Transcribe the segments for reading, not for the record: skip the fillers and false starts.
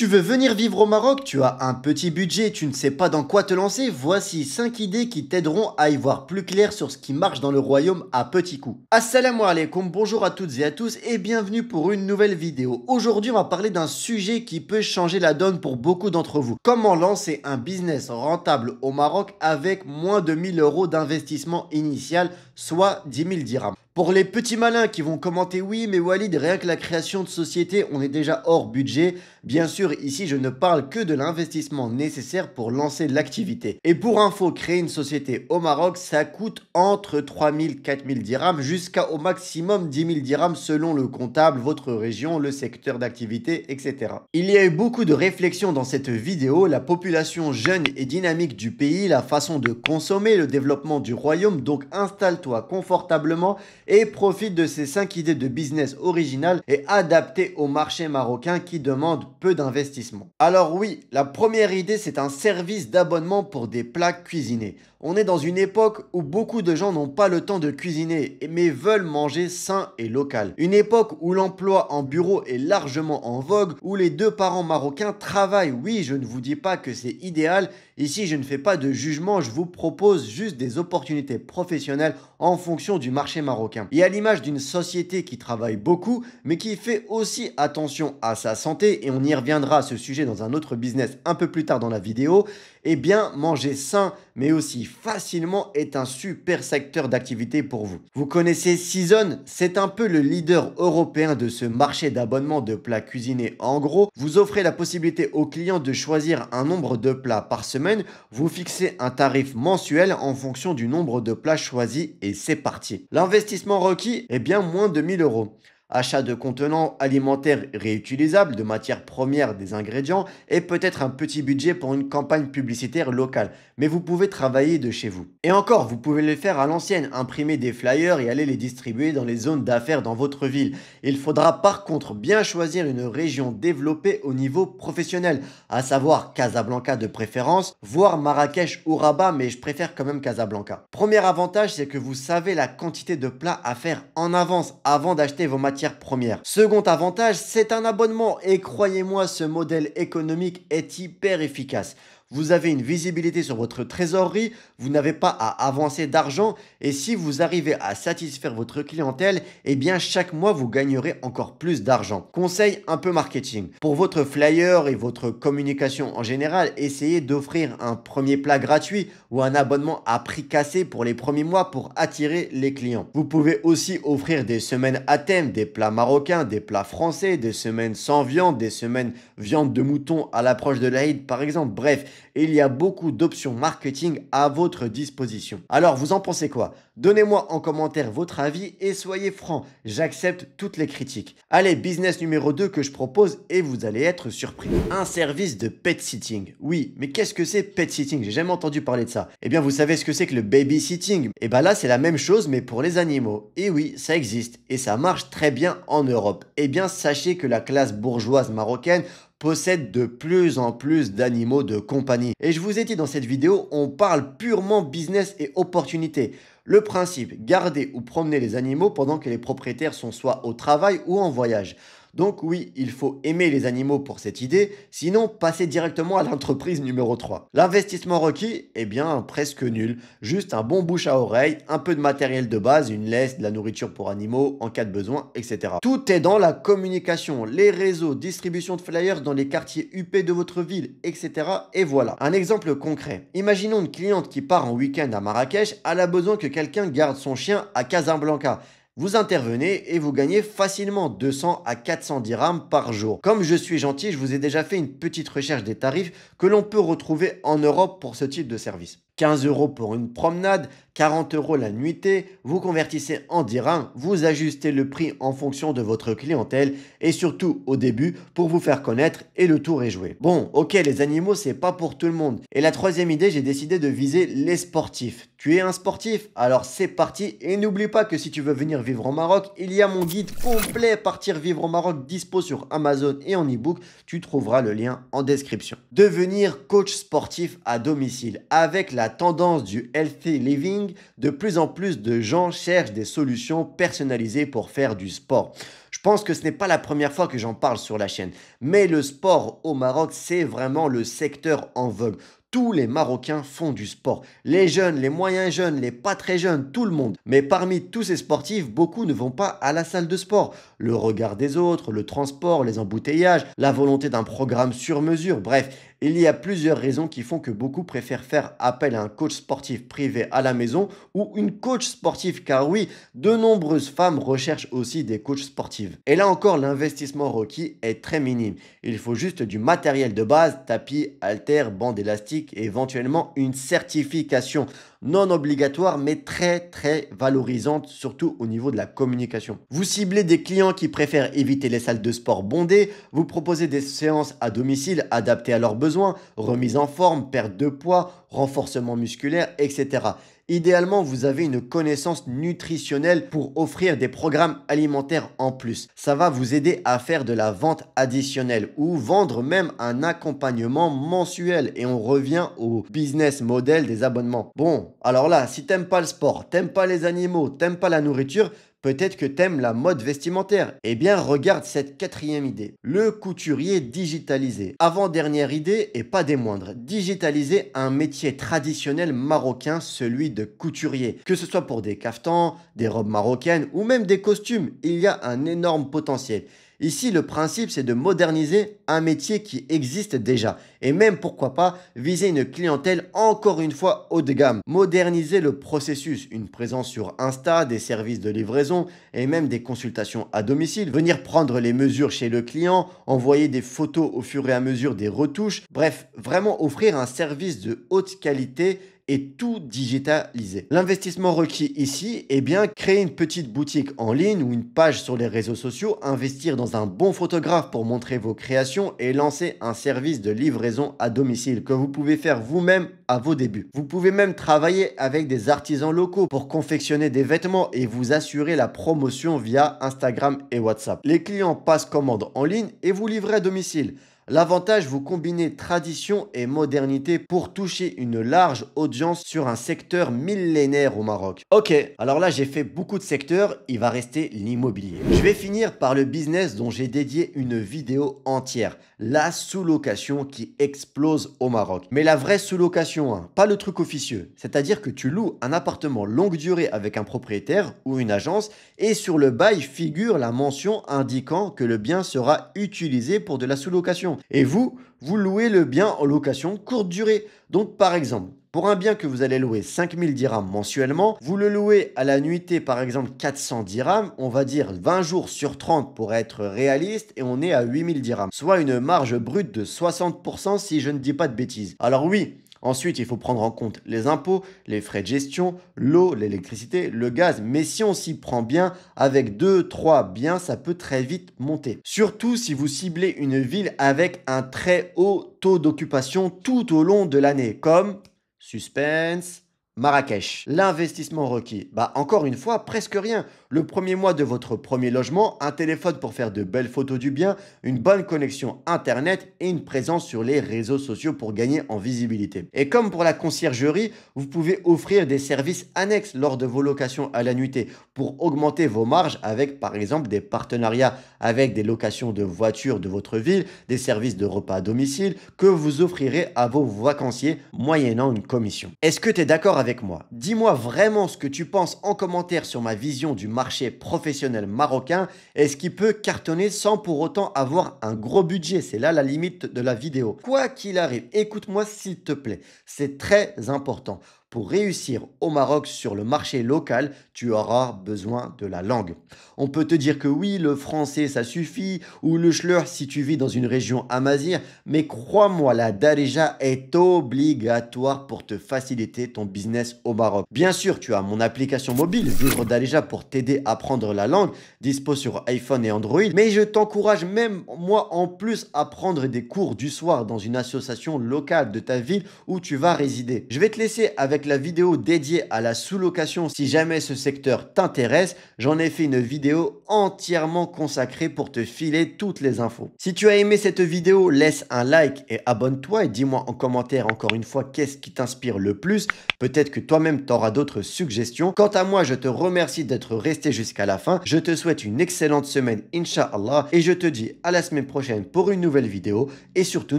Tu veux venir vivre au Maroc? Tu as un petit budget, tu ne sais pas dans quoi te lancer? Voici 5 idées qui t'aideront à y voir plus clair sur ce qui marche dans le royaume à petits coups. Assalamu alaikum, bonjour à toutes et à tous et bienvenue pour une nouvelle vidéo. Aujourd'hui, on va parler d'un sujet qui peut changer la donne pour beaucoup d'entre vous. Comment lancer un business rentable au Maroc avec moins de 1000 euros d'investissement initial, soit 10 000 dirhams. Pour les petits malins qui vont commenter oui mais Walid, rien que la création de société on est déjà hors budget. Bien sûr ici je ne parle que de l'investissement nécessaire pour lancer l'activité. Et pour info, créer une société au Maroc ça coûte entre 3000 et 4000 dirhams jusqu'à au maximum 10 000 dirhams selon le comptable, votre région, le secteur d'activité, etc. Il y a eu beaucoup de réflexions dans cette vidéo, la population jeune et dynamique du pays, la façon de consommer, le développement du royaume, donc installe-toi confortablement et profite de ces 5 idées de business originales et adaptées au marché marocain qui demande peu d'investissement. Alors oui, la première idée c'est un service d'abonnement pour des plats cuisinés. On est dans une époque où beaucoup de gens n'ont pas le temps de cuisiner mais veulent manger sain et local. Une époque où l'emploi en bureau est largement en vogue, où les deux parents marocains travaillent. Oui, je ne vous dis pas que c'est idéal. Ici, je ne fais pas de jugement, je vous propose juste des opportunités professionnelles en fonction du marché marocain. Et à l'image d'une société qui travaille beaucoup, mais qui fait aussi attention à sa santé, et on y reviendra à ce sujet dans un autre business un peu plus tard dans la vidéo, eh bien, manger sain, mais aussi facilement est un super secteur d'activité pour vous. Vous connaissez Season? C'est un peu le leader européen de ce marché d'abonnement de plats cuisinés. En gros, vous offrez la possibilité aux clients de choisir un nombre de plats par semaine, vous fixez un tarif mensuel en fonction du nombre de plats choisis et c'est parti. L'investissement requis est bien moins de 1000 euros. Achat de contenants alimentaires réutilisables, de matières premières, des ingrédients et peut-être un petit budget pour une campagne publicitaire locale. Mais vous pouvez travailler de chez vous. Et encore, vous pouvez le faire à l'ancienne, imprimer des flyers et aller les distribuer dans les zones d'affaires dans votre ville. Il faudra par contre bien choisir une région développée au niveau professionnel, à savoir Casablanca de préférence, voire Marrakech ou Rabat, mais je préfère quand même Casablanca. Premier avantage, c'est que vous savez la quantité de plats à faire en avance avant d'acheter vos matières premières. Second avantage, c'est un abonnement et croyez-moi, ce modèle économique est hyper efficace. Vous avez une visibilité sur votre trésorerie, vous n'avez pas à avancer d'argent et si vous arrivez à satisfaire votre clientèle, eh bien chaque mois vous gagnerez encore plus d'argent. Conseil un peu marketing. Pour votre flyer et votre communication en général, essayez d'offrir un premier plat gratuit ou un abonnement à prix cassé pour les premiers mois pour attirer les clients. Vous pouvez aussi offrir des semaines à thème, des plats marocains, des plats français, des semaines sans viande, des semaines viande de mouton à l'approche de l'Aïd par exemple. Bref, il y a beaucoup d'options marketing à votre disposition. Alors, vous en pensez quoi? Donnez-moi en commentaire votre avis et soyez francs, j'accepte toutes les critiques. Allez, business numéro 2 que je propose et vous allez être surpris. Un service de pet sitting. Oui, mais qu'est-ce que c'est pet sitting? J'ai jamais entendu parler de ça. Eh bien, vous savez ce que c'est que le babysitting? Eh bien là, c'est la même chose mais pour les animaux. Et oui, ça existe et ça marche très bien en Europe. Eh bien, sachez que la classe bourgeoise marocaine possède de plus en plus d'animaux de compagnie. Et je vous ai dit dans cette vidéo, on parle purement business et opportunité. Le principe, garder ou promener les animaux pendant que les propriétaires sont soit au travail ou en voyage. Donc oui, il faut aimer les animaux pour cette idée, sinon passez directement à l'entreprise numéro 3. L'investissement requis, eh bien presque nul, juste un bon bouche à oreille, un peu de matériel de base, une laisse, de la nourriture pour animaux en cas de besoin, etc. Tout est dans la communication, les réseaux, distribution de flyers dans les quartiers huppés de votre ville, etc. Et voilà. Un exemple concret. Imaginons une cliente qui part en week-end à Marrakech, elle a besoin que quelqu'un garde son chien à Casablanca. Vous intervenez et vous gagnez facilement 200 à 400 dirhams par jour. Comme je suis gentil, je vous ai déjà fait une petite recherche des tarifs que l'on peut retrouver en Europe pour ce type de service. 15 euros pour une promenade, 40 euros la nuitée, vous convertissez en dirhams, vous ajustez le prix en fonction de votre clientèle et surtout au début pour vous faire connaître et le tour est joué. Bon, ok, les animaux c'est pas pour tout le monde. Et la troisième idée, j'ai décidé de viser les sportifs. Tu es un sportif? Alors c'est parti et n'oublie pas que si tu veux venir vivre au Maroc, il y a mon guide complet Partir vivre au Maroc dispo sur Amazon et en e-book, tu trouveras le lien en description. Devenir coach sportif à domicile avec la tendance du healthy living, de plus en plus de gens cherchent des solutions personnalisées pour faire du sport. Je pense que ce n'est pas la première fois que j'en parle sur la chaîne, mais le sport au Maroc, c'est vraiment le secteur en vogue. Tous les Marocains font du sport. Les jeunes, les moyens jeunes, les pas très jeunes, tout le monde. Mais parmi tous ces sportifs, beaucoup ne vont pas à la salle de sport. Le regard des autres, le transport, les embouteillages, la volonté d'un programme sur mesure, bref, il y a plusieurs raisons qui font que beaucoup préfèrent faire appel à un coach sportif privé à la maison ou une coach sportive, car oui, de nombreuses femmes recherchent aussi des coachs sportifs. Et là encore, l'investissement requis est très minime. Il faut juste du matériel de base, tapis, haltères, bandes élastiques et éventuellement une certification non obligatoire mais très valorisante, surtout au niveau de la communication. Vous ciblez des clients qui préfèrent éviter les salles de sport bondées, vous proposez des séances à domicile adaptées à leurs besoins, remise en forme, perte de poids, renforcement musculaire, etc. Idéalement, vous avez une connaissance nutritionnelle pour offrir des programmes alimentaires en plus. Ça va vous aider à faire de la vente additionnelle ou vendre même un accompagnement mensuel. Et on revient au business model des abonnements. Bon, alors là, si t'aimes pas le sport, t'aimes pas les animaux, t'aimes pas la nourriture, peut-être que t'aimes la mode vestimentaire. Eh bien, regarde cette quatrième idée. Le couturier digitalisé. Avant-dernière idée et pas des moindres. Digitaliser un métier traditionnel marocain, celui de couturier. Que ce soit pour des caftans, des robes marocaines ou même des costumes, il y a un énorme potentiel. Ici, le principe, c'est de moderniser un métier qui existe déjà. Et même, pourquoi pas, viser une clientèle encore une fois haut de gamme. Moderniser le processus, une présence sur Insta, des services de livraison et même des consultations à domicile. Venir prendre les mesures chez le client, envoyer des photos au fur et à mesure des retouches. Bref, vraiment offrir un service de haute qualité et tout digitaliser. L'investissement requis ici est bien créer une petite boutique en ligne ou une page sur les réseaux sociaux, investir dans un bon photographe pour montrer vos créations et lancer un service de livraison à domicile que vous pouvez faire vous-même à vos débuts. Vous pouvez même travailler avec des artisans locaux pour confectionner des vêtements et vous assurer la promotion via Instagram et WhatsApp. Les clients passent commande en ligne et vous livrez à domicile. L'avantage, vous combinez tradition et modernité pour toucher une large audience sur un secteur millénaire au Maroc. Ok, alors là j'ai fait beaucoup de secteurs, il va rester l'immobilier. Je vais finir par le business dont j'ai dédié une vidéo entière, la sous-location qui explose au Maroc. Mais la vraie sous-location, hein, pas le truc officieux, c'est-à-dire que tu loues un appartement longue durée avec un propriétaire ou une agence et sur le bail figure la mention indiquant que le bien sera utilisé pour de la sous-location. Et vous louez le bien en location courte durée. Donc par exemple, pour un bien que vous allez louer 5000 dirhams mensuellement, vous le louez à la nuitée par exemple 400 dirhams, on va dire 20 jours sur 30 pour être réaliste et on est à 8000 dirhams, soit une marge brute de 60% si je ne dis pas de bêtises. Alors oui, ensuite, il faut prendre en compte les impôts, les frais de gestion, l'eau, l'électricité, le gaz. Mais si on s'y prend bien, avec 2-3 biens, ça peut très vite monter. Surtout si vous ciblez une ville avec un très haut taux d'occupation tout au long de l'année, comme suspense, Marrakech. L'investissement requis, encore une fois, presque rien. Le premier mois de votre premier logement, un téléphone pour faire de belles photos du bien, une bonne connexion internet et une présence sur les réseaux sociaux pour gagner en visibilité. Et comme pour la conciergerie, vous pouvez offrir des services annexes lors de vos locations à la nuitée pour augmenter vos marges avec par exemple des partenariats avec des locations de voitures de votre ville, des services de repas à domicile que vous offrirez à vos vacanciers moyennant une commission. Est-ce que tu es d'accord avec moi? Dis-moi vraiment ce que tu penses en commentaire sur ma vision du marché professionnel marocain et ce qui peut cartonner sans pour autant avoir un gros budget. C'est là la limite de la vidéo. Quoi qu'il arrive, écoute-moi s'il te plaît. C'est très important. Pour réussir au Maroc sur le marché local, tu auras besoin de la langue. On peut te dire que oui, le français ça suffit, ou le schleur si tu vis dans une région amazigh, mais crois-moi, la darija est obligatoire pour te faciliter ton business au Maroc. Bien sûr, tu as mon application mobile, Vivre Darija, pour t'aider à apprendre la langue, dispo sur iPhone et Android, mais je t'encourage même, moi en plus, à prendre des cours du soir dans une association locale de ta ville où tu vas résider. Je vais te laisser avec avec la vidéo dédiée à la sous-location si jamais ce secteur t'intéresse. J'en ai fait une vidéo entièrement consacrée pour te filer toutes les infos. Si tu as aimé cette vidéo, laisse un like et abonne-toi et dis-moi en commentaire encore une fois qu'est-ce qui t'inspire le plus. Peut-être que toi-même tu auras d'autres suggestions. Quant à moi, je te remercie d'être resté jusqu'à la fin. Je te souhaite une excellente semaine, Inch'Allah, et je te dis à la semaine prochaine pour une nouvelle vidéo. Et surtout,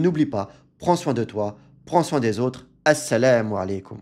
n'oublie pas, prends soin de toi, prends soin des autres. Assalamu alaikum.